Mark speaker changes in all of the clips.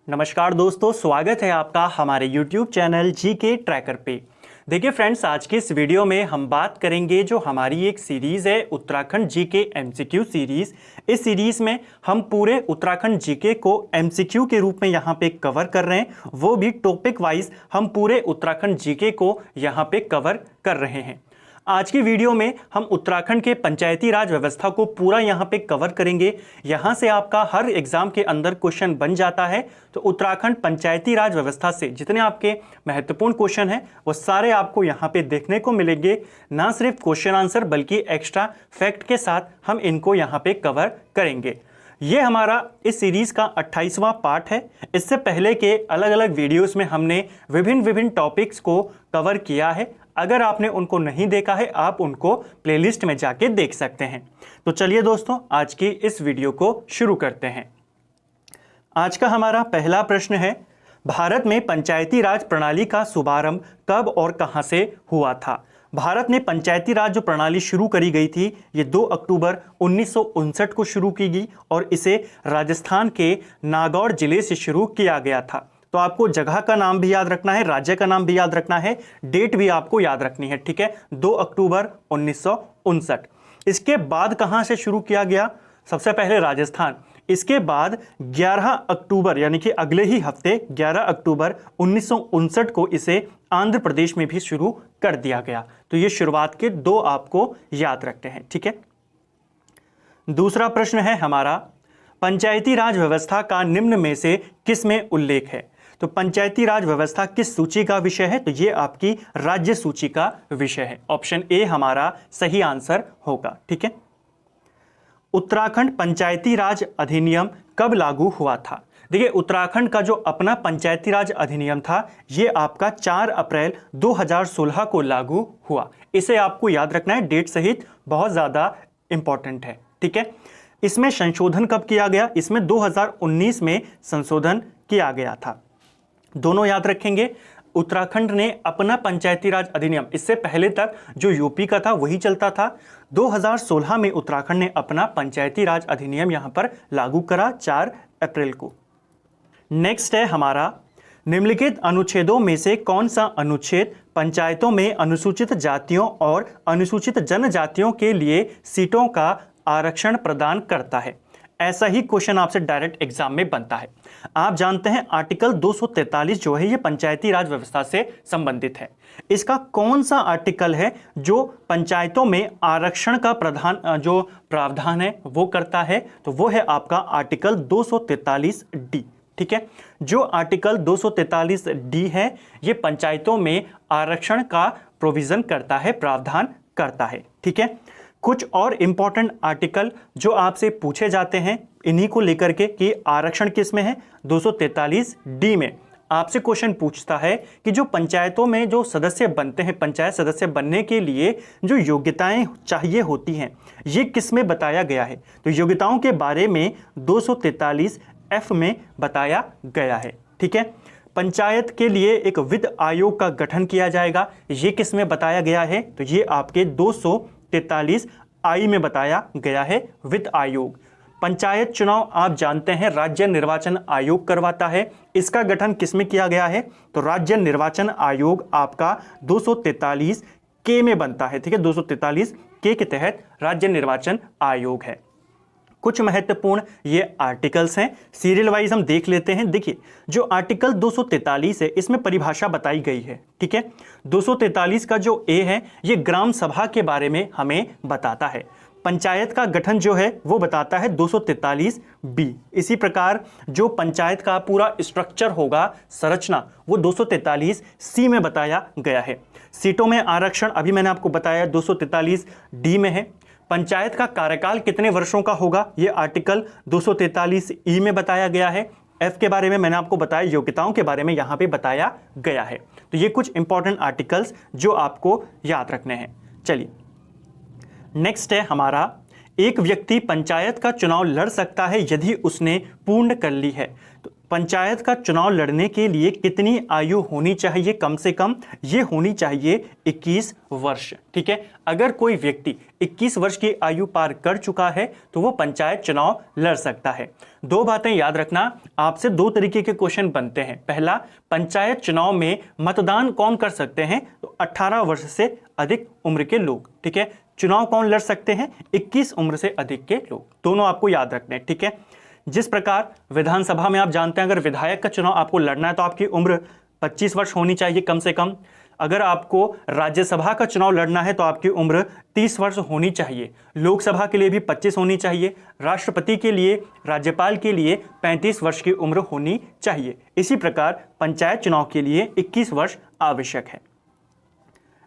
Speaker 1: नमस्कार दोस्तों, स्वागत है आपका हमारे YouTube चैनल जीके ट्रैकर पे। देखिए फ्रेंड्स, आज के इस वीडियो में हम बात करेंगे जो हमारी एक सीरीज़ है उत्तराखंड जीके एमसीक्यू सीरीज़। इस सीरीज़ में हम पूरे उत्तराखंड जीके को एमसीक्यू के रूप में यहाँ पे कवर कर रहे हैं, वो भी टॉपिक वाइज हम पूरे उत्तराखंड जीके को यहाँ पे कवर कर रहे हैं। आज की वीडियो में हम उत्तराखंड के पंचायती राज व्यवस्था को पूरा यहाँ पे कवर करेंगे। यहाँ से आपका हर एग्जाम के अंदर क्वेश्चन बन जाता है, तो उत्तराखंड पंचायती राज व्यवस्था से जितने आपके महत्वपूर्ण क्वेश्चन हैं वो सारे आपको यहाँ पे देखने को मिलेंगे। ना सिर्फ क्वेश्चन आंसर बल्कि एक्स्ट्रा फैक्ट के साथ हम इनको यहाँ पे कवर करेंगे। ये हमारा इस सीरीज़ का 28वां पार्ट है। इससे पहले के अलग अलग वीडियोस में हमने विभिन्न टॉपिक्स को कवर किया है। अगर आपने उनको नहीं देखा है, आप उनको प्लेलिस्ट में जाके देख सकते हैं। तो चलिए दोस्तों, आज की इस वीडियो को शुरू करते हैं। आज का हमारा पहला प्रश्न है, भारत में पंचायती राज प्रणाली का शुभारंभ कब और कहां से हुआ था? भारत में पंचायती राज जो प्रणाली शुरू करी गई थी, ये 2 अक्टूबर 1959 को शुरू की गई और इसे राजस्थान के नागौर जिले से शुरू किया गया था। तो आपको जगह का नाम भी याद रखना है, राज्य का नाम भी याद रखना है, डेट भी आपको याद रखनी है, ठीक है। 2 अक्टूबर 1959। इसके बाद कहां से शुरू किया गया? सबसे पहले राजस्थान। इसके बाद 11 अक्टूबर यानी कि अगले ही हफ्ते 11 अक्टूबर 1959 को इसे आंध्र प्रदेश में भी शुरू कर दिया गया। तो ये शुरुआत के 2 आपको याद रखते हैं, ठीक है। दूसरा प्रश्न है हमारा, पंचायती राज व्यवस्था का निम्न में से किस में उल्लेख है? तो पंचायती राज व्यवस्था किस सूची का विषय है? तो ये आपकी राज्य सूची का विषय है। ऑप्शन ए हमारा सही आंसर होगा, ठीक है। उत्तराखंड पंचायती राज अधिनियम कब लागू हुआ था? देखिए, उत्तराखंड का जो अपना पंचायती राज अधिनियम था, ये आपका 4 अप्रैल 2016 को लागू हुआ। इसे आपको याद रखना है, डेट सहित बहुत ज़्यादा इंपॉर्टेंट है, ठीक है। इसमें संशोधन कब किया गया? इसमें 2019 में संशोधन किया गया था। दोनों याद रखेंगे। उत्तराखंड ने अपना पंचायती राज अधिनियम, इससे पहले तक जो यूपी का था वही चलता था। 2016 में उत्तराखंड ने अपना पंचायती राज अधिनियम यहां पर लागू करा 4 अप्रैल को। नेक्स्ट है हमारा, निम्नलिखित अनुच्छेदों में से कौन सा अनुच्छेद पंचायतों में अनुसूचित जातियों और अनुसूचित जनजातियों के लिए सीटों का आरक्षण प्रदान करता है? ऐसा ही क्वेश्चन आपसे डायरेक्ट एग्जाम में बनता है। आप जानते हैं आर्टिकल 243 जो है ये पंचायती राज व्यवस्था से संबंधित है। इसका कौन सा आर्टिकल है जो पंचायतों में आरक्षण का जो प्रावधान है वो करता है? तो वो है आपका आर्टिकल 243 डी, ठीक है। जो आर्टिकल 243 डी है ये पंचायतों में आरक्षण का प्रोविजन करता है, प्रावधान करता है, ठीक है। कुछ और इंपॉर्टेंट आर्टिकल जो आपसे पूछे जाते हैं इन्हीं को लेकर के कि आरक्षण किस में है? 243 डी में आपसे क्वेश्चन पूछता है कि जो पंचायतों में जो सदस्य बनते हैं, पंचायत सदस्य बनने के लिए जो योग्यताएं चाहिए होती हैं, ये किस में बताया गया है? तो योग्यताओं के बारे में 243 एफ में बताया गया है, ठीक है। पंचायत के लिए एक वित्त आयोग का गठन किया जाएगा, ये किस में बताया गया है? तो ये आपके 243 आई में बताया गया है, वित्त आयोग। पंचायत चुनाव आप जानते हैं राज्य निर्वाचन आयोग करवाता है, इसका गठन किस में किया गया है? तो राज्य निर्वाचन आयोग आपका 243 के में बनता है, ठीक है। 243 के तहत राज्य निर्वाचन आयोग है। कुछ महत्वपूर्ण ये आर्टिकल्स हैं, सीरियल वाइज हम देख लेते हैं। देखिए, जो आर्टिकल 243 है इसमें परिभाषा बताई गई है, ठीक है। 243 का जो ए है ये ग्राम सभा के बारे में हमें बताता है। पंचायत का गठन जो है वो बताता है 243 बी। इसी प्रकार जो पंचायत का पूरा स्ट्रक्चर होगा, संरचना, वो 243 सी में बताया गया है। सीटों में आरक्षण अभी मैंने आपको बताया 243 डी में है। पंचायत का कार्यकाल कितने वर्षों का होगा, ये आर्टिकल 243 ई में बताया गया है। एफ के बारे में मैंने आपको बताया, योग्यताओं के बारे में यहाँ पे बताया गया है। तो ये कुछ इंपॉर्टेंट आर्टिकल्स जो आपको याद रखने हैं। चलिए नेक्स्ट है हमारा, एक व्यक्ति पंचायत का चुनाव लड़ सकता है यदि उसने पूर्ण कर ली है। तो पंचायत का चुनाव लड़ने के लिए कितनी आयु होनी चाहिए? कम से कम ये होनी चाहिए 21 वर्ष। ठीक है, अगर कोई व्यक्ति 21 वर्ष की आयु पार कर चुका है तो वो पंचायत चुनाव लड़ सकता है। दो बातें याद रखना, आपसे दो तरीके के क्वेश्चन बनते हैं। पहला, पंचायत चुनाव में मतदान कौन कर सकते हैं? तो 18 वर्ष से अधिक उम्र के लोग। ठीक है, चुनाव कौन लड़ सकते हैं? 21 उम्र से अधिक के लोग। दोनों आपको याद रखने। ठीक है, जिस प्रकार विधानसभा में आप जानते हैं अगर विधायक का चुनाव आपको लड़ना है तो आपकी उम्र 25 वर्ष होनी चाहिए कम से कम। अगर आपको राज्यसभा का चुनाव लड़ना है तो आपकी उम्र 30 वर्ष होनी चाहिए। लोकसभा के लिए भी 25 होनी चाहिए। राष्ट्रपति के लिए, राज्यपाल के लिए 35 वर्ष की उम्र होनी चाहिए। इसी प्रकार पंचायत चुनाव के लिए 21 वर्ष आवश्यक है।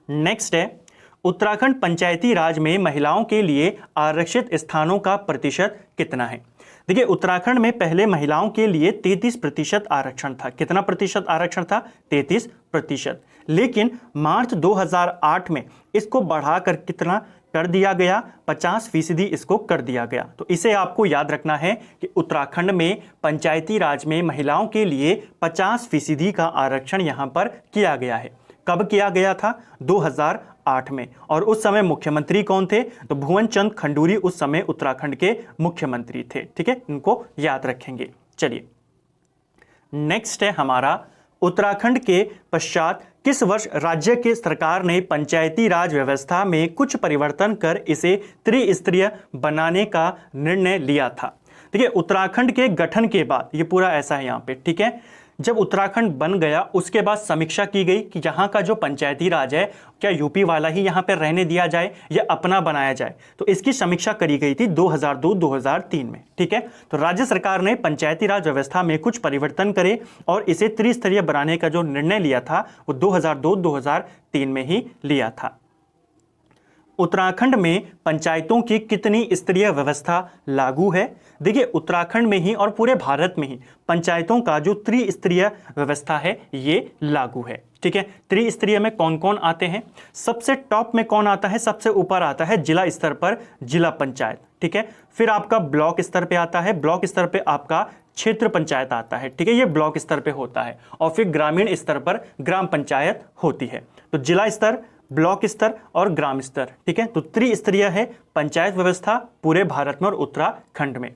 Speaker 1: नेक्स्ट है, उत्तराखंड पंचायती राज में महिलाओं के लिए आरक्षित स्थानों का प्रतिशत कितना है? देखिए, उत्तराखंड में पहले महिलाओं के लिए 33% आरक्षण था। कितना प्रतिशत आरक्षण था? 33%। लेकिन मार्च 2008 में इसको बढ़ाकर कितना कर दिया गया? 50% इसको कर दिया गया। तो इसे आपको याद रखना है कि उत्तराखंड में पंचायती राज में महिलाओं के लिए 50% का आरक्षण यहां पर किया गया है। कब किया गया था? 2008 में। और उस समय मुख्यमंत्री कौन थे? तो भुवन चंद खंडूरी उस समय उत्तराखंड के मुख्यमंत्री थे। ठीक है, इनको याद रखेंगे। चलिए, नेक्स्ट है हमारा, उत्तराखंड के पश्चात किस वर्ष राज्य के सरकार ने पंचायती राज व्यवस्था में कुछ परिवर्तन कर इसे त्रिस्तरीय बनाने का निर्णय लिया था? देखिए, उत्तराखंड के गठन के बाद ये पूरा ऐसा है यहाँ पे। ठीक है, जब उत्तराखंड बन गया उसके बाद समीक्षा की गई कि यहाँ का जो पंचायती राज है क्या यूपी वाला ही यहाँ पर रहने दिया जाए या अपना बनाया जाए। तो इसकी समीक्षा करी गई थी 2002-2003 में। ठीक है, तो राज्य सरकार ने पंचायती राज व्यवस्था में कुछ परिवर्तन करे और इसे त्रिस्तरीय बनाने का जो निर्णय लिया था वो 2002-2003 में ही लिया था। उत्तराखंड में पंचायतों की कितनी स्तरीय व्यवस्था लागू है? देखिए, उत्तराखंड में ही और पूरे भारत में ही पंचायतों का जो त्रिस्तरीय व्यवस्था है ये लागू है। ठीक है, त्रिस्तरीय में कौन कौन आते हैं? सबसे टॉप में कौन आता है? सबसे ऊपर आता है जिला स्तर पर जिला पंचायत। ठीक है, फिर आपका ब्लॉक स्तर पे आता है, ब्लॉक स्तर पे आपका क्षेत्र पंचायत आता है। ठीक है, ये ब्लॉक स्तर पे होता है। और फिर ग्रामीण स्तर पर ग्राम पंचायत होती है। तो जिला स्तर, ब्लॉक स्तर और ग्राम स्तर। ठीक है, तो त्रिस्तरीय है पंचायत व्यवस्था पूरे भारत में और उत्तराखंड में।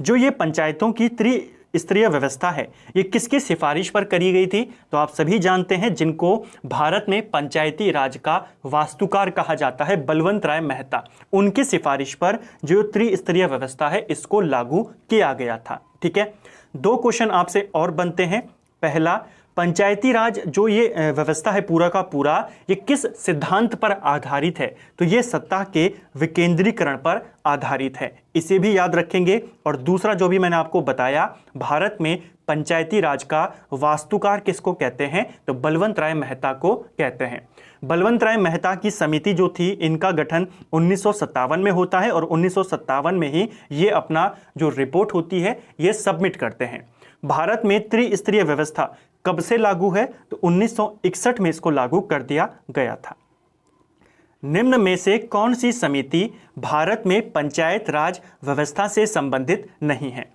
Speaker 1: जो ये पंचायतों की त्रिस्तरीय व्यवस्था है ये किसकी सिफारिश पर करी गई थी? तो आप सभी जानते हैं जिनको भारत में पंचायती राज का वास्तुकार कहा जाता है, बलवंत राय मेहता, उनकी सिफारिश पर जो त्रिस्तरीय व्यवस्था है इसको लागू किया गया था। ठीक है, दो क्वेश्चन आपसे और बनते हैं। पहला, पंचायती राज जो ये व्यवस्था है पूरा का पूरा ये किस सिद्धांत पर आधारित है? तो ये सत्ता के विकेंद्रीकरण पर आधारित है, इसे भी याद रखेंगे। और दूसरा जो भी मैंने आपको बताया, भारत में पंचायती राज का वास्तुकार किसको कहते हैं? तो बलवंत राय मेहता को कहते हैं। बलवंत राय मेहता की समिति जो थी इनका गठन 1957 में होता है और 1957 में ही ये अपना जो रिपोर्ट होती है ये सबमिट करते हैं। भारत में त्रिस्तरीय व्यवस्था कब से लागू है? तो 1961 में इसको लागू कर दिया गया था। निम्न में से कौन सी समिति भारत में पंचायत राज व्यवस्था से संबंधित नहीं है?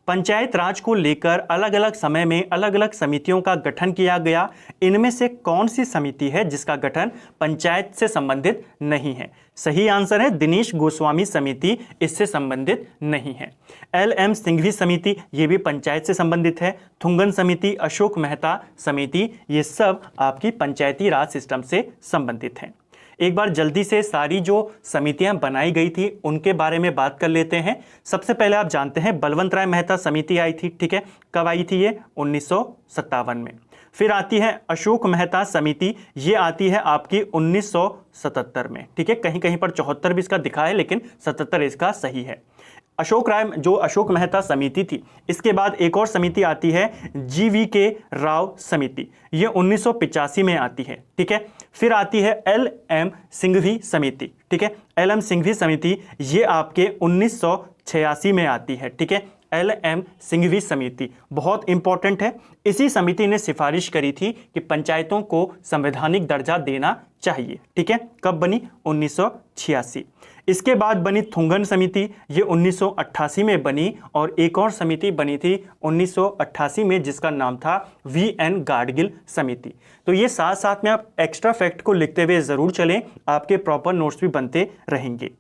Speaker 1: पंचायत राज को लेकर अलग अलग समय में अलग अलग समितियों का गठन किया गया। इनमें से कौन सी समिति है जिसका गठन पंचायत से संबंधित नहीं है? सही आंसर है दिनेश गोस्वामी समिति इससे संबंधित नहीं है। LM सिंघवी समिति ये भी पंचायत से संबंधित है। थुंगन समिति, अशोक मेहता समिति ये सब आपकी पंचायती राज सिस्टम से संबंधित हैं। एक बार जल्दी से सारी जो समितियां बनाई गई थी उनके बारे में बात कर लेते हैं। सबसे पहले आप जानते हैं बलवंत राय मेहता समिति आई थी। ठीक है, कब आई थी ये? 1957 में। फिर आती है अशोक मेहता समिति, ये आती है आपकी 1977 में। ठीक है, कहीं कहीं पर 74 भी इसका दिखा है लेकिन 77 इसका सही है। अशोक मेहता समिति थी। इसके बाद एक और समिति आती है GVK राव समिति, ये 1985 में आती है। ठीक है, फिर आती है LM सिंघवी समिति। ठीक है, LM सिंघवी समिति ये आपके 1986 में आती है। ठीक है, LM सिंघवी समिति बहुत इंपॉर्टेंट है। इसी समिति ने सिफारिश करी थी कि पंचायतों को संवैधानिक दर्जा देना चाहिए। ठीक है, कब बनी? 1986। इसके बाद बनी थुंगन समिति, ये 1988 में बनी, और एक और समिति बनी थी 1988 में जिसका नाम था वी.एन. गाडगिल समिति। तो ये साथ साथ में आप एक्स्ट्रा फैक्ट को लिखते हुए जरूर चलें, आपके प्रॉपर नोट्स भी बनते रहेंगे।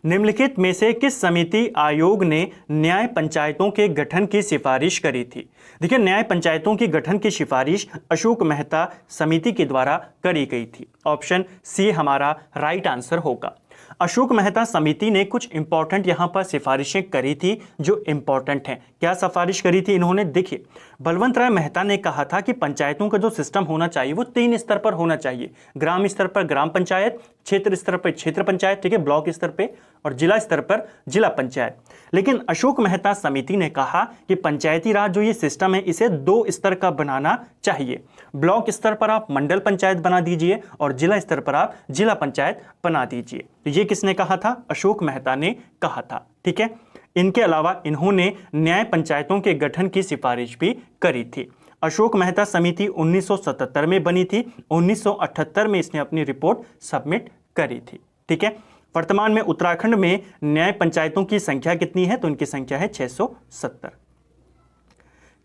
Speaker 1: निम्नलिखित में से किस समिति आयोग ने न्याय पंचायतों के गठन की सिफारिश करी थी? देखिए, न्याय पंचायतों की गठन की सिफारिश अशोक मेहता समिति के द्वारा करी गई थी। ऑप्शन सी हमारा राइट आंसर होगा। अशोक मेहता समिति ने कुछ इंपॉर्टेंट यहां पर सिफारिशें करी थी जो इंपॉर्टेंट हैं। क्या सिफारिश करी थी इन्होंने? देखिए, बलवंत राय मेहता ने कहा था कि पंचायतों का जो सिस्टम होना चाहिए वो 3 स्तर पर होना चाहिए। ग्राम स्तर पर ग्राम पंचायत, क्षेत्र स्तर पर क्षेत्र पंचायत, ठीक है, ब्लॉक स्तर पे, और जिला स्तर पर जिला पंचायत। लेकिन अशोक मेहता समिति ने कहा कि पंचायती राज जो ये सिस्टम है इसे 2 स्तर का बनाना चाहिए। ब्लॉक स्तर पर आप मंडल पंचायत बना दीजिए और जिला स्तर पर आप जिला पंचायत बना दीजिए। तो ये किसने कहा था? अशोक मेहता ने कहा था, ठीक है। इनके अलावा इन्होंने न्याय पंचायतों के गठन की सिफारिश भी करी थी। अशोक मेहता समिति 1977 में बनी थी, 1978 में इसने अपनी रिपोर्ट सबमिट करी थी, ठीक है। वर्तमान में उत्तराखंड में न्याय पंचायतों की संख्या कितनी है? तो इनकी संख्या है 670।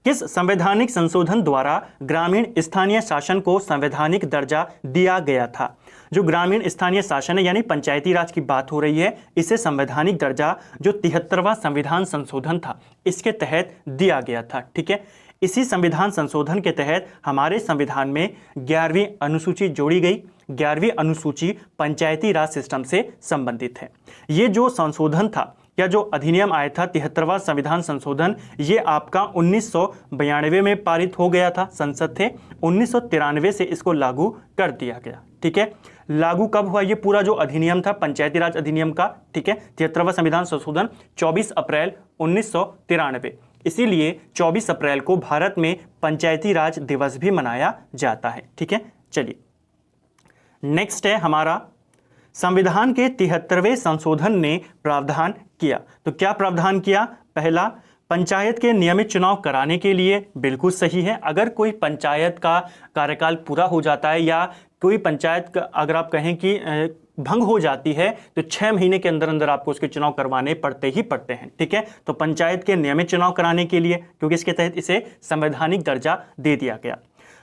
Speaker 1: किस संवैधानिक संशोधन द्वारा ग्रामीण स्थानीय शासन को संवैधानिक दर्जा दिया गया था? जो ग्रामीण स्थानीय शासन है यानी पंचायती राज की बात हो रही है, इसे संवैधानिक दर्जा जो 73वां संविधान संशोधन था इसके तहत दिया गया था, ठीक है। इसी संविधान संशोधन के तहत हमारे संविधान में 11वीं अनुसूची जोड़ी गई। 11वीं अनुसूची पंचायती राज सिस्टम से संबंधित है। ये जो संशोधन था या जो अधिनियम आया था 73वां संविधान संशोधन, ये आपका 1992 में पारित हो गया था, संसद थे। 1993 से इसको लागू कर दिया गया, ठीक है। लागू कब हुआ? ये पूरा जो अधिनियम था पंचायती राज अधिनियम का, ठीक है, 73वां संविधान संशोधन 24 अप्रैल 1993। इसीलिए 24 अप्रैल को भारत में पंचायती राज दिवस भी मनाया जाता है, ठीक है। चलिए, नेक्स्ट है हमारा संविधान के 73वें संशोधन ने प्रावधान किया। तो क्या प्रावधान किया? पहला, पंचायत के नियमित चुनाव कराने के लिए, बिल्कुल सही है। अगर कोई पंचायत का कार्यकाल पूरा हो जाता है या कोई पंचायत अगर आप कहें कि भंग हो जाती है तो 6 महीने के अंदर अंदर आपको उसके चुनाव करवाने पड़ते ही पड़ते हैं, ठीक है। तो पंचायत के नियमित चुनाव कराने के लिए, क्योंकि इसके तहत इसे संवैधानिक दर्जा दे दिया गया।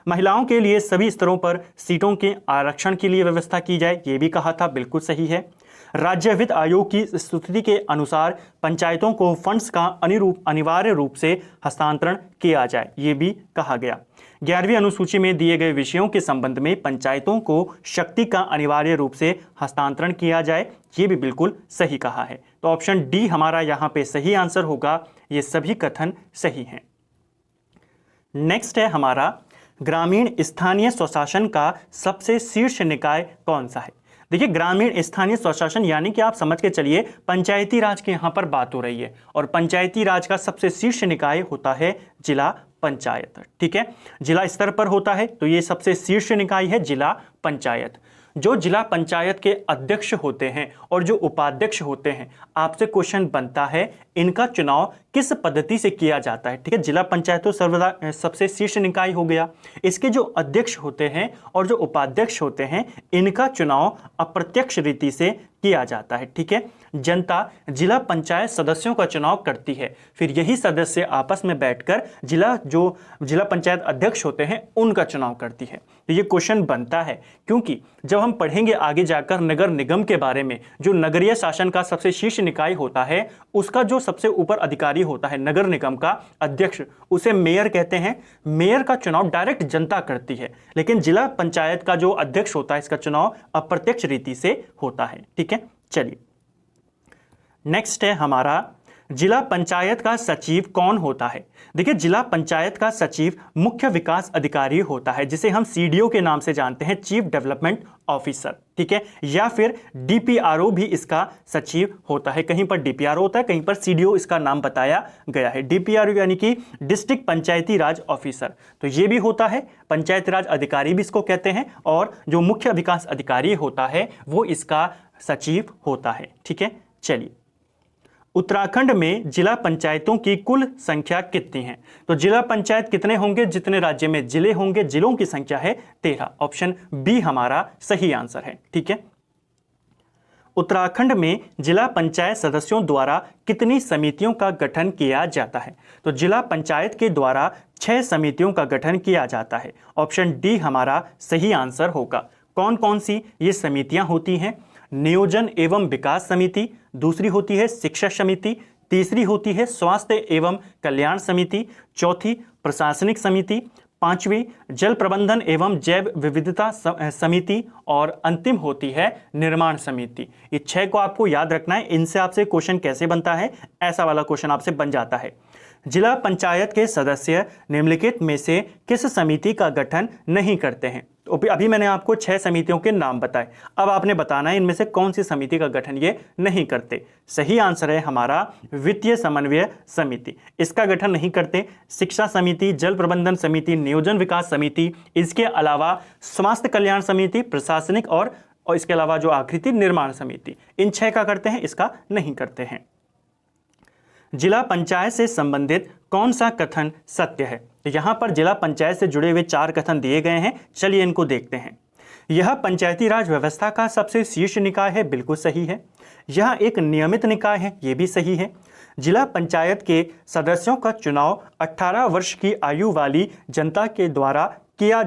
Speaker 1: महिलाओं के लिए सभी स्तरों पर सीटों के आरक्षण के लिए व्यवस्था की जाए, ये भी कहा था, बिल्कुल सही है। राज्य वित्त आयोग की स्थिति के अनुसार पंचायतों को फंड्स का अनिवार्य रूप से हस्तांतरण किया जाए, ये भी कहा गया। 11वीं अनुसूची में दिए गए विषयों के संबंध में पंचायतों को शक्ति का अनिवार्य रूप से हस्तांतरण किया जाए, ये भी बिल्कुल सही कहा है। तो ऑप्शन डी हमारा यहाँ पे सही आंसर होगा। ये सभी कथन सही हैं। नेक्स्ट है हमारा ग्रामीण स्थानीय स्वशासन का सबसे शीर्ष निकाय कौन सा है? देखिए, ग्रामीण स्थानीय स्वशासन यानी कि आप समझ के चलिए पंचायती राज की यहाँ पर बात हो रही है, और पंचायती राज का सबसे शीर्ष निकाय होता है जिला पंचायत, ठीक है। जिला स्तर पर होता है तो ये सबसे शीर्ष निकाय है जिला पंचायत। जो जिला पंचायत के अध्यक्ष होते हैं और जो उपाध्यक्ष होते हैं, आपसे क्वेश्चन बनता है इनका चुनाव किस पद्धति से किया जाता है, ठीक है। जिला पंचायत तो सर्वदा सबसे शीर्ष निकाय हो गया। इसके जो अध्यक्ष होते हैं और जो उपाध्यक्ष होते हैं, इनका चुनाव अप्रत्यक्ष रीति से किया जाता है, ठीक है। जनता जिला पंचायत सदस्यों का चुनाव करती है, फिर यही सदस्य आपस में बैठकर जिला पंचायत अध्यक्ष होते हैं उनका चुनाव करती है। तो ये क्वेश्चन बनता है, क्योंकि जब हम पढ़ेंगे आगे जाकर नगर निगम के बारे में, जो नगरीय शासन का सबसे शीर्ष निकाय होता है, उसका जो सबसे ऊपर अधिकारी होता है नगर निगम का अध्यक्ष, उसे मेयर कहते हैं। मेयर का चुनाव डायरेक्ट जनता करती है, लेकिन जिला पंचायत का जो अध्यक्ष होता है इसका चुनाव अप्रत्यक्ष रीति से होता है, ठीक है। चलिए, नेक्स्ट है हमारा जिला पंचायत का सचिव कौन होता है? देखिए, जिला पंचायत का सचिव मुख्य विकास अधिकारी होता है, जिसे हम सीडीओ के नाम से जानते हैं, चीफ डेवलपमेंट ऑफिसर, ठीक है। या फिर डीपीआरओ भी इसका सचिव होता है। कहीं पर डीपीआरओ होता है, कहीं पर सीडीओ इसका नाम बताया गया है। डीपीआरओ यानी कि डिस्ट्रिक्ट पंचायती राज ऑफिसर, तो ये भी होता है। पंचायती राज अधिकारी भी इसको कहते हैं, और जो मुख्य विकास अधिकारी होता है वो इसका सचिव होता है, ठीक है। चलिए, उत्तराखंड में जिला पंचायतों की कुल संख्या कितनी है? तो जिला पंचायत कितने होंगे? जितने राज्य में जिले होंगे, जिलों की संख्या है 13। ऑप्शन बी हमारा सही आंसर है, ठीक है। उत्तराखंड में जिला पंचायत सदस्यों द्वारा कितनी समितियों का गठन किया जाता है? तो जिला पंचायत के द्वारा 6 समितियों का गठन किया जाता है। ऑप्शन डी हमारा सही आंसर होगा। कौन कौन सी ये समितियां होती हैं? नियोजन एवं विकास समिति, दूसरी होती है शिक्षा समिति, तीसरी होती है स्वास्थ्य एवं कल्याण समिति, चौथी प्रशासनिक समिति, पांचवी जल प्रबंधन एवं जैव विविधता समिति और अंतिम होती है निर्माण समिति। ये 6 को आपको याद रखना है। इनसे आपसे क्वेश्चन कैसे बनता है, ऐसा वाला क्वेश्चन आपसे बन जाता है। जिला पंचायत के सदस्य निम्नलिखित में से किस समिति का गठन नहीं करते हैं? तो अभी मैंने आपको 6 समितियों के नाम बताए, अब आपने बताना है इनमें से कौन सी समिति का गठन ये नहीं करते। सही आंसर है हमारा वित्तीय समन्वय समिति, इसका गठन नहीं करते। शिक्षा समिति, जल प्रबंधन समिति, नियोजन विकास समिति, इसके अलावा स्वास्थ्य कल्याण समिति, प्रशासनिक और इसके अलावा जो आखिरी थी निर्माण समिति, इन 6 का करते हैं, इसका नहीं करते हैं। जिला पंचायत से संबंधित कौन सा कथन सत्य है? तो यहां पर जिला पंचायत से जुड़े हुए 4 कथन दिए गए हैं, चलिए इनको देखते हैं। यह पंचायती राज व्यवस्था का सबसे शीर्ष निकाय है, बिल्कुल सही है। यह एक नियमित निकाय है, यह भी सही है। जिला पंचायत के सदस्यों का चुनाव 18 वर्ष की आयु वाली जनता के द्वारा किया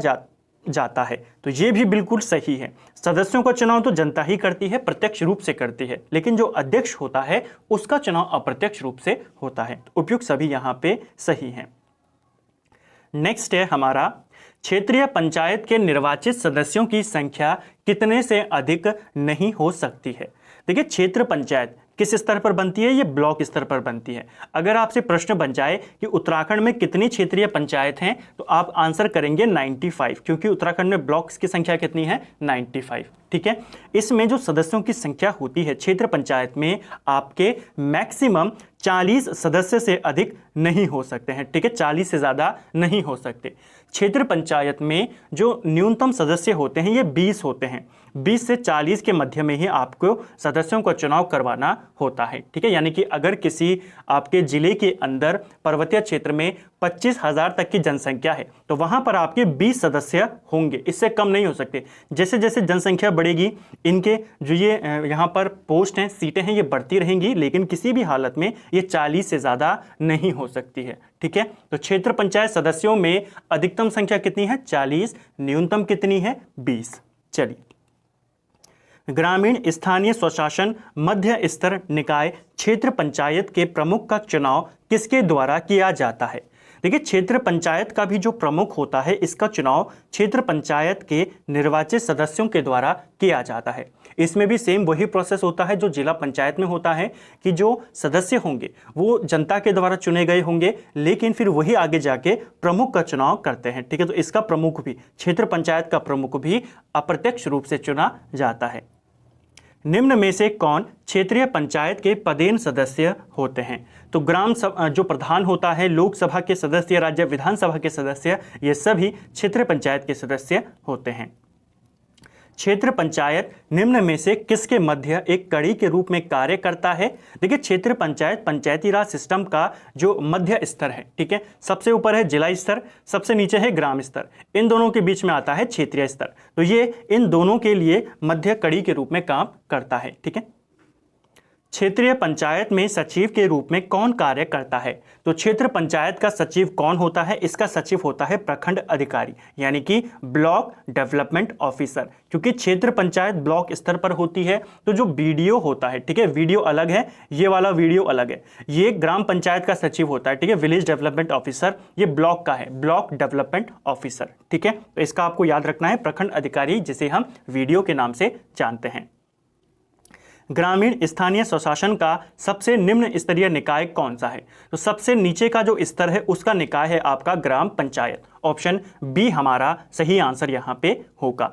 Speaker 1: जाता है, तो ये भी बिल्कुल सही है। सदस्यों का चुनाव तो जनता ही करती है, प्रत्यक्ष रूप से करती है, लेकिन जो अध्यक्ष होता है उसका चुनाव अप्रत्यक्ष रूप से होता है। तो उपयुक्त सभी यहाँ पे सही हैं। नेक्स्ट है हमारा क्षेत्रीय पंचायत के निर्वाचित सदस्यों की संख्या कितने से अधिक नहीं हो सकती है? देखिए, क्षेत्र पंचायत किस स्तर पर बनती है? ये ब्लॉक स्तर पर बनती है। अगर आपसे प्रश्न बन जाए कि उत्तराखंड में कितनी क्षेत्रीय पंचायत हैं, तो आप आंसर करेंगे 95, क्योंकि उत्तराखंड में ब्लॉक्स की संख्या कितनी है? 95। ठीक है, इसमें जो सदस्यों की संख्या होती है क्षेत्र पंचायत में, आपके मैक्सिमम 40 सदस्य से अधिक नहीं हो सकते हैं। ठीक है, 40 से ज़्यादा नहीं हो सकते। क्षेत्र पंचायत में जो न्यूनतम सदस्य होते हैं ये 20 होते हैं। 20 से 40 के मध्य में ही आपको सदस्यों का चुनाव करवाना होता है। ठीक है, यानी कि अगर किसी आपके जिले के अंदर पर्वतीय क्षेत्र में 25,000 तक की जनसंख्या है, तो वहां पर आपके 20 सदस्य होंगे, इससे कम नहीं हो सकते। जैसे जैसे जनसंख्या बढ़ेगी, इनके जो ये यहाँ पर पोस्ट हैं, सीटें हैं, ये बढ़ती रहेंगी, लेकिन किसी भी हालत में ये 40 से ज़्यादा नहीं हो सकती है। ठीक है, तो क्षेत्र पंचायत सदस्यों में अधिकतम संख्या कितनी है? 40, न्यूनतम कितनी है? 20। चलिए, ग्रामीण स्थानीय स्वशासन मध्य स्तर निकाय क्षेत्र पंचायत के प्रमुख का चुनाव किसके द्वारा किया जाता है? देखिए, क्षेत्र पंचायत का भी जो प्रमुख होता है, इसका चुनाव क्षेत्र पंचायत के निर्वाचित सदस्यों के द्वारा किया जाता है। इसमें भी सेम वही प्रोसेस होता है जो जिला पंचायत में होता है, कि जो सदस्य होंगे वो जनता के द्वारा चुने गए होंगे, लेकिन फिर वही आगे जाके प्रमुख का चुनाव करते हैं। ठीक है, तो इसका प्रमुख भी, क्षेत्र पंचायत का प्रमुख भी अप्रत्यक्ष रूप से चुना जाता है। निम्न में से कौन क्षेत्रीय पंचायत के पदेन सदस्य होते हैं? तो ग्राम सभा जो प्रधान होता है, लोकसभा के सदस्य, राज्य विधानसभा के सदस्य, ये सभी क्षेत्रीय पंचायत के सदस्य होते हैं। क्षेत्र पंचायत निम्न में से किसके मध्य एक कड़ी के रूप में कार्य करता है? देखिए, क्षेत्र पंचायत पंचायती राज सिस्टम का जो मध्य स्तर है। ठीक है, सबसे ऊपर है जिला स्तर, सबसे नीचे है ग्राम स्तर, इन दोनों के बीच में आता है क्षेत्रीय स्तर। तो ये इन दोनों के लिए मध्य कड़ी के रूप में काम करता है। ठीक है, क्षेत्रीय पंचायत में सचिव के रूप में कौन कार्य करता है? तो क्षेत्र पंचायत का सचिव कौन होता है? इसका सचिव होता है प्रखंड अधिकारी, यानी कि ब्लॉक डेवलपमेंट ऑफिसर। क्योंकि क्षेत्र पंचायत ब्लॉक स्तर पर होती है, तो जो बीडीओ होता है, ठीक है, वीडियो अलग है, ये वाला वीडियो अलग है, ये ग्राम पंचायत का सचिव होता है। ठीक है, विलेज डेवलपमेंट ऑफिसर, ये ब्लॉक का है, ब्लॉक डेवलपमेंट ऑफिसर। ठीक है, तो इसका आपको याद रखना है, प्रखंड अधिकारी, जिसे हम वीडियो के नाम से जानते हैं। ग्रामीण स्थानीय स्वशासन का सबसे निम्न स्तरीय निकाय कौन सा है? तो सबसे नीचे का जो स्तर है उसका निकाय है आपका ग्राम पंचायत। ऑप्शन बी हमारा सही आंसर यहाँ पे होगा।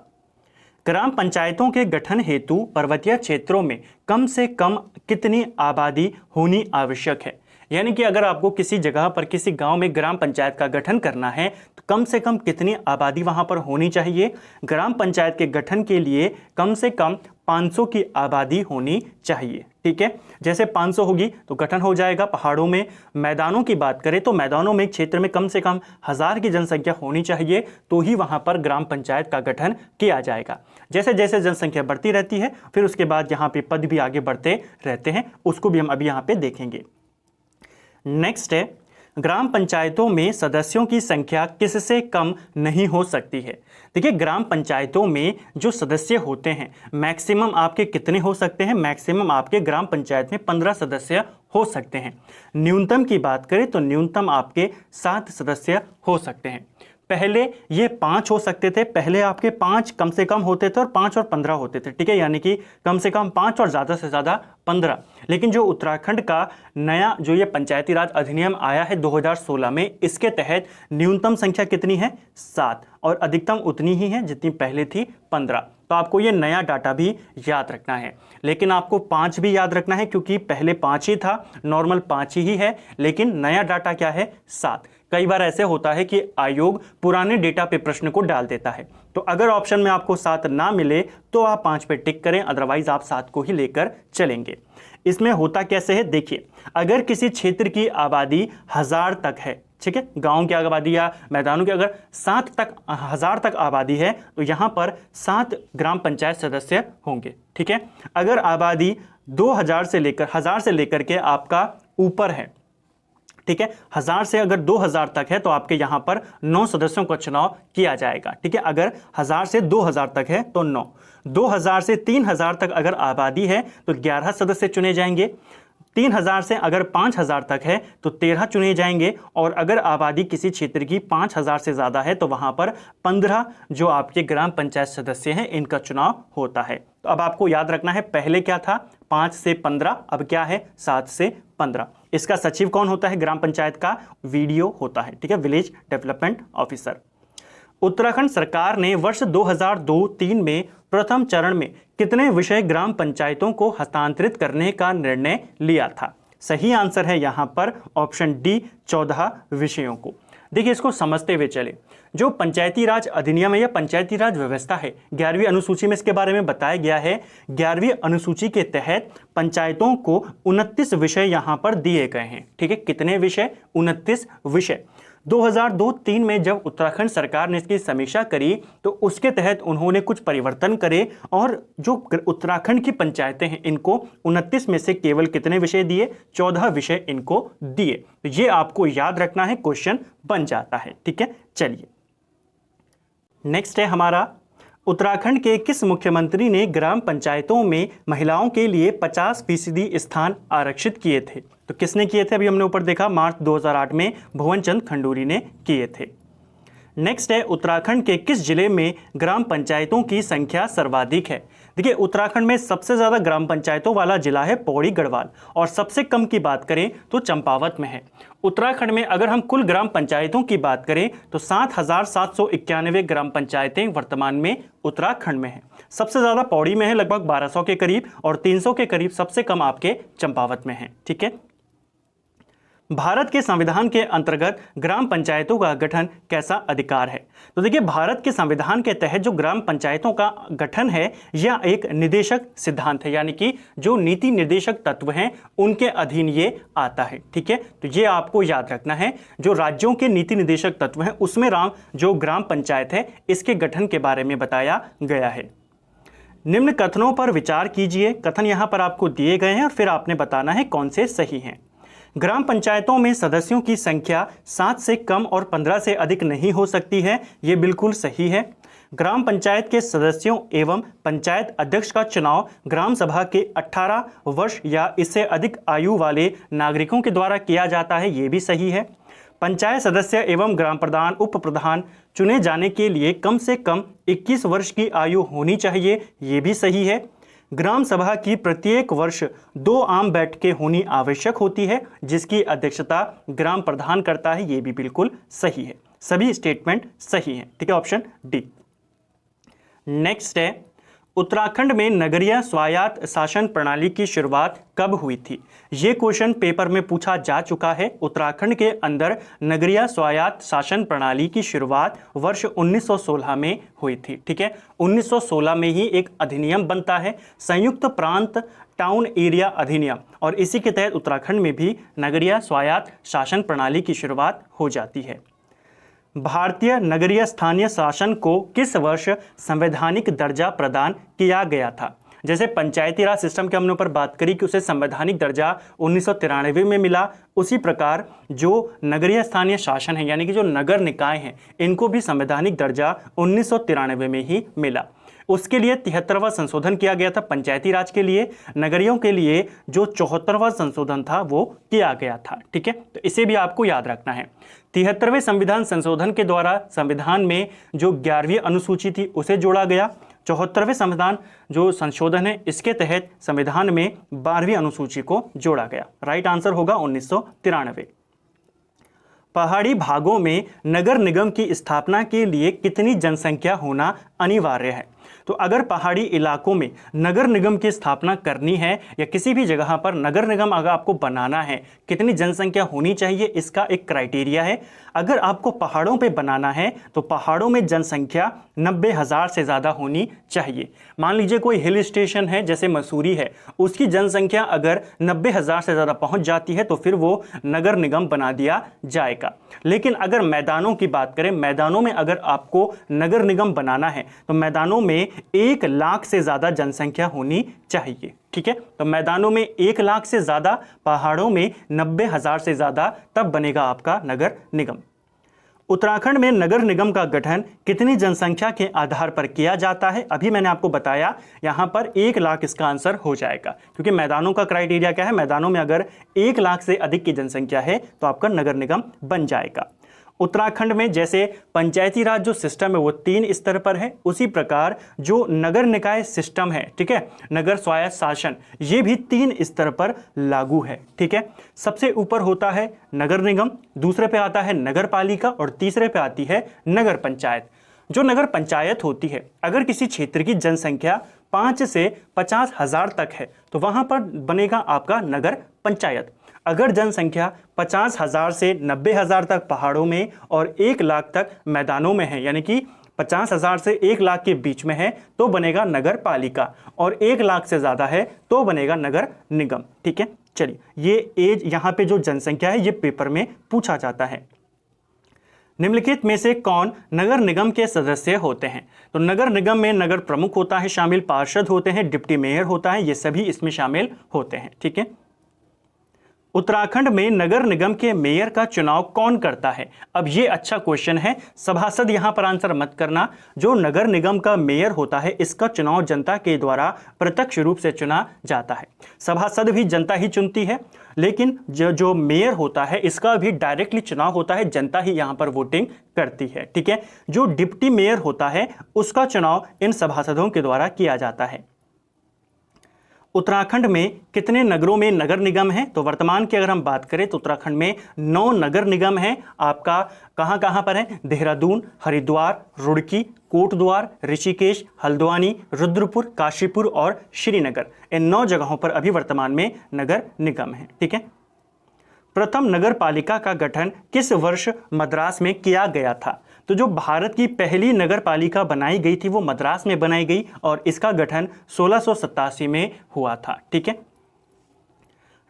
Speaker 1: ग्राम पंचायतों के गठन हेतु पर्वतीय क्षेत्रों में कम से कम कितनी आबादी होनी आवश्यक है? यानी कि अगर आपको किसी जगह पर किसी गांव में ग्राम पंचायत का गठन करना है तो कम से कम कितनी आबादी वहां पर होनी चाहिए? ग्राम पंचायत के गठन के लिए कम से कम 500 की आबादी होनी चाहिए। ठीक है, जैसे 500 होगी तो गठन हो जाएगा। पहाड़ों में मैदानों की बात करें तो मैदानों में क्षेत्र में कम से कम 1000 की जनसंख्या होनी चाहिए, तो ही वहां पर ग्राम पंचायत का गठन किया जाएगा। जैसे जैसे जनसंख्या बढ़ती रहती है फिर उसके बाद यहाँ पे पद भी आगे बढ़ते रहते हैं, उसको भी हम अभी यहाँ पे देखेंगे। नेक्स्ट है, ग्राम पंचायतों में सदस्यों की संख्या किससे कम नहीं हो सकती है? देखिए, ग्राम पंचायतों में जो सदस्य होते हैं मैक्सिमम आपके कितने हो सकते हैं? मैक्सिमम आपके ग्राम पंचायत में 15 सदस्य हो सकते हैं। न्यूनतम की बात करें तो न्यूनतम आपके 7 सदस्य हो सकते हैं। पहले ये 5 हो सकते थे, पहले आपके 5 कम से कम होते थे और 5 और 15 होते थे। ठीक है, यानी कि कम से कम 5 और ज़्यादा से ज़्यादा 15। लेकिन जो उत्तराखंड का नया जो ये पंचायती राज अधिनियम आया है 2016 में, इसके तहत न्यूनतम संख्या कितनी है? 7, और अधिकतम उतनी ही है जितनी पहले थी, 15। तो आपको ये नया डाटा भी याद रखना है, लेकिन आपको 5 भी याद रखना है क्योंकि पहले 5 ही था, नॉर्मल 5 ही है, लेकिन नया डाटा क्या है? 7। कई बार ऐसे होता है कि आयोग पुराने डेटा पे प्रश्न को डाल देता है, तो अगर ऑप्शन में आपको 7 ना मिले तो आप 5 पे टिक करें, अदरवाइज आप 7 को ही लेकर चलेंगे। इसमें होता कैसे है? देखिए, अगर किसी क्षेत्र की आबादी 1000 तक है, ठीक है, गांव की आबादी या मैदानों की अगर 1000 तक आबादी है तो यहाँ पर 7 ग्राम पंचायत सदस्य होंगे। ठीक है, अगर आबादी 1000 से लेकर के आपका ऊपर है, ठीक है, 1000 से अगर 2000 तक है तो आपके यहाँ पर 9 सदस्यों का चुनाव किया जाएगा। ठीक है, अगर 1000 से 2000 तक है तो 9, 2000 से 3000 तक अगर आबादी है तो 11 सदस्य चुने जाएंगे, 3000 से अगर 5000 तक है तो 13 चुने जाएंगे, और अगर आबादी किसी क्षेत्र की 5000 से ज़्यादा है तो वहाँ पर 15 जो आपके ग्राम पंचायत सदस्य हैं इनका चुनाव होता है। तो अब आपको याद रखना है, पहले क्या था? 5 से 15, अब क्या है? 7 से 15। इसका सचिव कौन होता है ग्राम पंचायत का? वीडीओ होता है। ठीक है, विलेज डेवलपमेंट ऑफिसर। उत्तराखंड सरकार ने वर्ष 2002-3 में प्रथम चरण में कितने विषय ग्राम पंचायतों को हस्तांतरित करने का निर्णय लिया था? सही आंसर है यहाँ पर ऑप्शन डी, 14 विषयों को। देखिए, इसको समझते हुए चले, जो पंचायती राज अधिनियम है या पंचायती राज व्यवस्था है, 11वीं अनुसूची में इसके बारे में बताया गया है। 11वीं अनुसूची के तहत पंचायतों को 29 विषय यहाँ पर दिए गए हैं। ठीक है, कितने विषय? 29 विषय। 2002-3 में जब उत्तराखंड सरकार ने इसकी समीक्षा करी तो उसके तहत उन्होंने कुछ परिवर्तन करे और जो उत्तराखंड की पंचायतें हैं इनको 29 में से केवल कितने विषय दिए? 14 विषय इनको दिए। तो ये आपको याद रखना है, क्वेश्चन बन जाता है। ठीक है, चलिए नेक्स्ट है हमारा, उत्तराखंड के किस मुख्यमंत्री ने ग्राम पंचायतों में महिलाओं के लिए 50% स्थान आरक्षित किए थे? तो किसने किए थे? अभी हमने ऊपर देखा, मार्च 2008 में भुवन चंद खंडूरी ने किए थे। नेक्स्ट है, उत्तराखंड के किस जिले में ग्राम पंचायतों की संख्या सर्वाधिक है? देखिए, उत्तराखंड में सबसे ज़्यादा ग्राम पंचायतों वाला जिला है पौड़ी गढ़वाल, और सबसे कम की बात करें तो चंपावत में है। उत्तराखंड में अगर हम कुल ग्राम पंचायतों की बात करें तो 7,791 ग्राम पंचायतें वर्तमान में उत्तराखंड में हैं। सबसे ज़्यादा पौड़ी में है लगभग 1200 के करीब, और 300 के करीब सबसे कम आपके चंपावत में है। ठीक है, भारत के संविधान के अंतर्गत ग्राम पंचायतों का गठन कैसा अधिकार है? तो देखिए, भारत के संविधान के तहत जो ग्राम पंचायतों का गठन है यह एक निदेशक सिद्धांत है, यानी कि जो नीति निर्देशक तत्व हैं उनके अधीन ये आता है। ठीक है, तो ये आपको याद रखना है, जो राज्यों के नीति निर्देशक तत्व हैं उसमें जो ग्राम पंचायत है इसके गठन के बारे में बताया गया है। निम्न कथनों पर विचार कीजिए। कथन यहाँ पर आपको दिए गए हैं और फिर आपने बताना है कौन से सही हैं। ग्राम पंचायतों में सदस्यों की संख्या 7 से कम और 15 से अधिक नहीं हो सकती है, ये बिल्कुल सही है। ग्राम पंचायत के सदस्यों एवं पंचायत अध्यक्ष का चुनाव ग्राम सभा के 18 वर्ष या इससे अधिक आयु वाले नागरिकों के द्वारा किया जाता है, ये भी सही है। पंचायत सदस्य एवं ग्राम प्रधान उप प्रधान चुने जाने के लिए कम से कम 21 वर्ष की आयु होनी चाहिए, ये भी सही है। ग्राम सभा की प्रत्येक वर्ष 2 आम बैठकें होनी आवश्यक होती है, जिसकी अध्यक्षता ग्राम प्रधान करता है, ये भी बिल्कुल सही है। सभी स्टेटमेंट सही हैं। ठीक है, ऑप्शन डी। नेक्स्ट है, उत्तराखंड में नगरीय स्वायत्त शासन प्रणाली की शुरुआत कब हुई थी? ये क्वेश्चन पेपर में पूछा जा चुका है। उत्तराखंड के अंदर नगरीय स्वायत्त शासन प्रणाली की शुरुआत वर्ष 1916 में हुई थी। ठीक है, 1916 में ही एक अधिनियम बनता है, संयुक्त प्रांत टाउन एरिया अधिनियम, और इसी के तहत उत्तराखंड में भी नगरीय स्वायत्त शासन प्रणाली की शुरुआत हो जाती है। भारतीय नगरीय स्थानीय शासन को किस वर्ष संवैधानिक दर्जा प्रदान किया गया था? जैसे पंचायती राज सिस्टम के हमने ऊपर बात करी कि उसे संवैधानिक दर्जा 1993 में मिला, उसी प्रकार जो नगरीय स्थानीय शासन है यानी कि जो नगर निकाय हैं, इनको भी संवैधानिक दर्जा 1993 में ही मिला। उसके लिए 73वां संशोधन किया गया था पंचायती राज के लिए। नगरियों के लिए जो 74वां संशोधन था वो किया गया था। ठीक है, तो इसे भी आपको याद रखना है। 73वें संविधान संशोधन के द्वारा संविधान में जो 11वीं अनुसूची थी उसे जोड़ा गया। 74वें संविधान जो संशोधन है इसके तहत संविधान में 12वीं अनुसूची को जोड़ा गया। राइट आंसर होगा 1993। पहाड़ी भागों में नगर निगम की स्थापना के लिए कितनी जनसंख्या होना अनिवार्य है? तो अगर पहाड़ी इलाकों में नगर निगम की स्थापना करनी है या किसी भी जगह पर नगर निगम अगर आपको बनाना है, कितनी जनसंख्या होनी चाहिए, इसका एक क्राइटेरिया है। अगर आपको पहाड़ों पे बनाना है तो पहाड़ों में जनसंख्या 90,000 से ज़्यादा होनी चाहिए। मान लीजिए कोई हिल स्टेशन है जैसे मसूरी है, उसकी जनसंख्या अगर 90,000 से ज़्यादा पहुंच जाती है तो फिर वो नगर निगम बना दिया जाएगा। लेकिन अगर मैदानों की बात करें, मैदानों में अगर आपको नगर निगम बनाना है तो मैदानों में 1 लाख से ज़्यादा जनसंख्या होनी चाहिए। ठीक है, तो मैदानों में 1 लाख से ज़्यादा, पहाड़ों में 90,000 से ज़्यादा, तब बनेगा आपका नगर निगम। उत्तराखंड में नगर निगम का गठन कितनी जनसंख्या के आधार पर किया जाता है? अभी मैंने आपको बताया, यहाँ पर 1 लाख इसका आंसर हो जाएगा, क्योंकि मैदानों का क्राइटेरिया क्या है? मैदानों में अगर 1 लाख से अधिक की जनसंख्या है तो आपका नगर निगम बन जाएगा। उत्तराखंड में जैसे पंचायती राज जो सिस्टम है वो 3 स्तर पर है, उसी प्रकार जो नगर निकाय सिस्टम है, ठीक है, नगर स्वायत्त शासन, ये भी 3 स्तर पर लागू है। ठीक है, सबसे ऊपर होता है नगर निगम, दूसरे पे आता है नगर पालिका और तीसरे पे आती है नगर पंचायत। जो नगर पंचायत होती है, अगर किसी क्षेत्र की जनसंख्या 5 से 50,000 तक है तो वहां पर बनेगा आपका नगर पंचायत। अगर जनसंख्या 50,000 से 90,000 तक पहाड़ों में और 1 लाख तक मैदानों में है, यानी कि 50,000 से 1 लाख के बीच में है तो बनेगा नगर पालिका, और 1 लाख से ज़्यादा है तो बनेगा नगर निगम। ठीक है, चलिए, ये एज यहाँ पे जो जनसंख्या है ये पेपर में पूछा जाता है। निम्नलिखित में से कौन नगर निगम के सदस्य होते हैं? तो नगर निगम में नगर प्रमुख होता है शामिल, पार्षद होते हैं, डिप्टी मेयर होता है, ये सभी इसमें शामिल होते हैं। ठीक है, उत्तराखंड में नगर निगम के मेयर का चुनाव कौन करता है? अब ये अच्छा क्वेश्चन है, सभासद यहां पर आंसर मत करना। जो नगर निगम का मेयर होता है इसका चुनाव जनता के द्वारा प्रत्यक्ष रूप से चुना जाता है। सभासद भी जनता ही चुनती है, लेकिन जो मेयर होता है इसका भी डायरेक्टली चुनाव होता है, जनता ही यहां पर वोटिंग करती है। ठीक है, जो डिप्टी मेयर होता है उसका चुनाव इन सभासदों के द्वारा किया जाता है। उत्तराखंड में कितने नगरों में नगर निगम है? तो वर्तमान की अगर हम बात करें तो उत्तराखंड में 9 नगर निगम हैं। आपका कहां कहां पर है? देहरादून, हरिद्वार, रुड़की, कोटद्वार, ऋषिकेश, हल्द्वानी, रुद्रपुर, काशीपुर और श्रीनगर, इन 9 जगहों पर अभी वर्तमान में नगर निगम है। ठीक है, प्रथम नगर पालिका का गठन किस वर्ष मद्रास में किया गया था? तो जो भारत की पहली नगर पालिका बनाई गई थी वो मद्रास में बनाई गई और इसका गठन 1687 में हुआ था। ठीक है,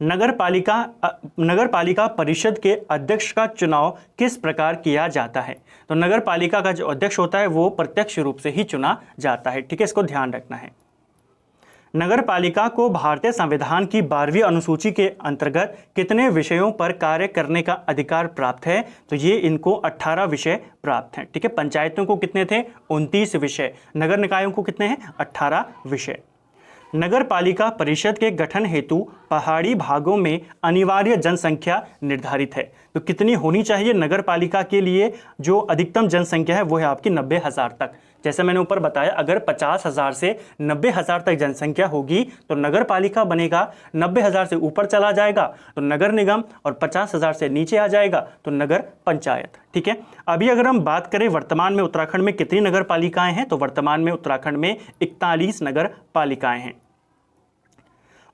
Speaker 1: नगर पालिका परिषद के अध्यक्ष का चुनाव किस प्रकार किया जाता है? तो नगर पालिका का जो अध्यक्ष होता है वो प्रत्यक्ष रूप से ही चुना जाता है। ठीक है, इसको ध्यान रखना है। नगर पालिका को भारतीय संविधान की 12वीं अनुसूची के अंतर्गत कितने विषयों पर कार्य करने का अधिकार प्राप्त है? तो ये इनको 18 विषय प्राप्त हैं। ठीक है, पंचायतों को कितने थे? 29 विषय। नगर निकायों को कितने हैं? 18 विषय। नगर पालिका परिषद के गठन हेतु पहाड़ी भागों में अनिवार्य जनसंख्या निर्धारित है। तो कितनी होनी चाहिए नगर पालिका के लिए? जो अधिकतम जनसंख्या है वो है आपकी 90,000 तक। जैसे मैंने ऊपर बताया, अगर 50,000 से 90,000 तक जनसंख्या होगी तो नगर पालिका बनेगा, 90,000 से ऊपर चला जाएगा तो नगर निगम, और 50,000 से नीचे आ जाएगा तो नगर पंचायत। ठीक है, अभी अगर हम बात करें वर्तमान में उत्तराखंड में कितनी नगर पालिकाएं हैं, तो वर्तमान में उत्तराखंड में 41 नगर पालिकाएं हैं।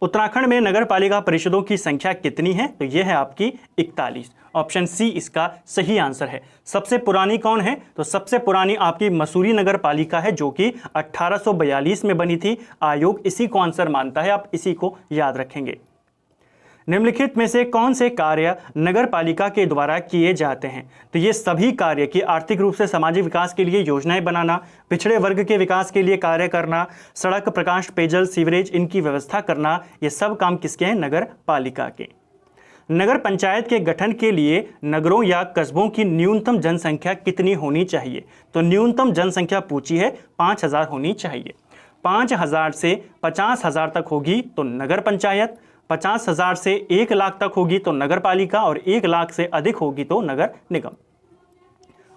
Speaker 1: उत्तराखंड में नगर पालिका परिषदों की संख्या कितनी है? तो यह है आपकी 41। ऑप्शन सी इसका सही आंसर है। सबसे पुरानी कौन है? तो सबसे पुरानी आपकी मसूरी नगर पालिका है, जो कि 1842 में बनी थी। आयोग इसी को आंसर मानता है, आप इसी को याद रखेंगे। निम्नलिखित में से कौन से कार्य नगर पालिका के द्वारा किए जाते हैं? तो ये सभी कार्य कि आर्थिक रूप से सामाजिक विकास के लिए योजनाएं बनाना, पिछड़े वर्ग के विकास के लिए कार्य करना, सड़क, प्रकाश, पेयजल, सीवरेज इनकी व्यवस्था करना, ये सब काम किसके हैं? नगर पालिका के। नगर पंचायत के गठन के लिए नगरों या कस्बों की न्यूनतम जनसंख्या कितनी होनी चाहिए? तो न्यूनतम जनसंख्या पूछी है 5,000 होनी चाहिए। 5,000 से 50,000 तक होगी तो नगर पंचायत, 50,000 से 1 लाख तक होगी तो नगर पालिका, और 1 लाख से अधिक होगी तो नगर निगम।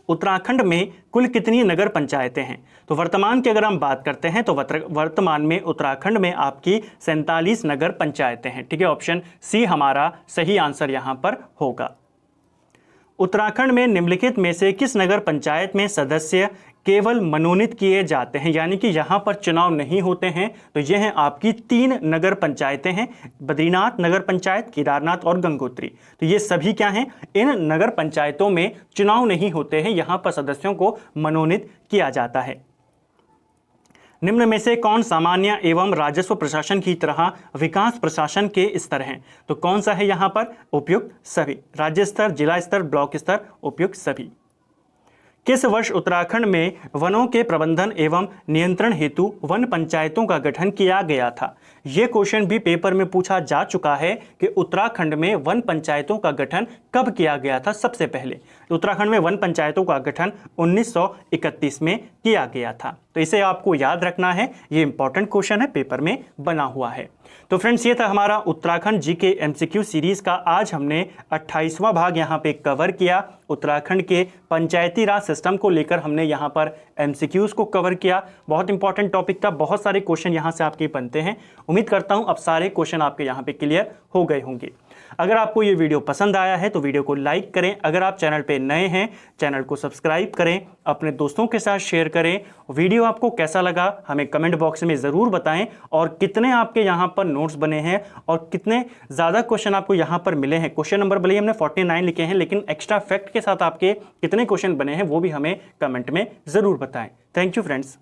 Speaker 1: उत्तराखंड में कुल कितनी नगर पंचायतें हैं? तो वर्तमान की अगर हम बात करते हैं तो वर्तमान में उत्तराखंड में आपकी 47 नगर पंचायतें हैं। ठीक है, ऑप्शन सी हमारा सही आंसर यहां पर होगा। उत्तराखंड में निम्नलिखित में से किस नगर पंचायत में सदस्य केवल मनोनीत किए जाते हैं, यानी कि यहां पर चुनाव नहीं होते हैं? तो यह हैं आपकी 3 नगर पंचायतें हैं, बद्रीनाथ नगर पंचायत, केदारनाथ और गंगोत्री। तो ये सभी क्या हैं? इन नगर पंचायतों में चुनाव नहीं होते हैं, यहां पर सदस्यों को मनोनीत किया जाता है। निम्न में से कौन सामान्य एवं राजस्व प्रशासन की तरह विकास प्रशासन के स्तर हैं? तो कौन सा है यहां पर? उपयुक्त सभी। राज्य स्तर, जिला स्तर, ब्लॉक स्तर, उपयुक्त सभी। किस वर्ष उत्तराखंड में वनों के प्रबंधन एवं नियंत्रण हेतु वन पंचायतों का गठन किया गया था? यह क्वेश्चन भी पेपर में पूछा जा चुका है कि उत्तराखंड में वन पंचायतों का गठन कब किया गया था सबसे पहले। उत्तराखंड में वन पंचायतों का गठन 1931 में किया गया था। तो इसे आपको याद रखना है, ये इंपॉर्टेंट क्वेश्चन है, पेपर में बना हुआ है। तो फ्रेंड्स, ये था हमारा उत्तराखंड जीके एमसीक्यू सीरीज का। आज हमने 28वां भाग यहाँ पे कवर किया। उत्तराखंड के पंचायती राज सिस्टम को लेकर हमने यहाँ पर एमसीक्यूज को कवर किया। बहुत इंपॉर्टेंट टॉपिक था, बहुत सारे क्वेश्चन यहाँ से आपके बनते हैं। उम्मीद करता हूँ अब सारे क्वेश्चन आपके यहाँ पे क्लियर हो गए होंगे। अगर आपको ये वीडियो पसंद आया है तो वीडियो को लाइक करें। अगर आप चैनल पे नए हैं, चैनल को सब्सक्राइब करें, अपने दोस्तों के साथ शेयर करें। वीडियो आपको कैसा लगा हमें कमेंट बॉक्स में ज़रूर बताएं, और कितने आपके यहाँ पर नोट्स बने हैं और कितने ज़्यादा क्वेश्चन आपको यहाँ पर मिले हैं। क्वेश्चन नंबर भले ही हमने 49 लिखे हैं, लेकिन एक्स्ट्रा फैक्ट के साथ आपके कितने क्वेश्चन बने हैं वो भी हमें कमेंट में ज़रूर बताएं। Thank you friends.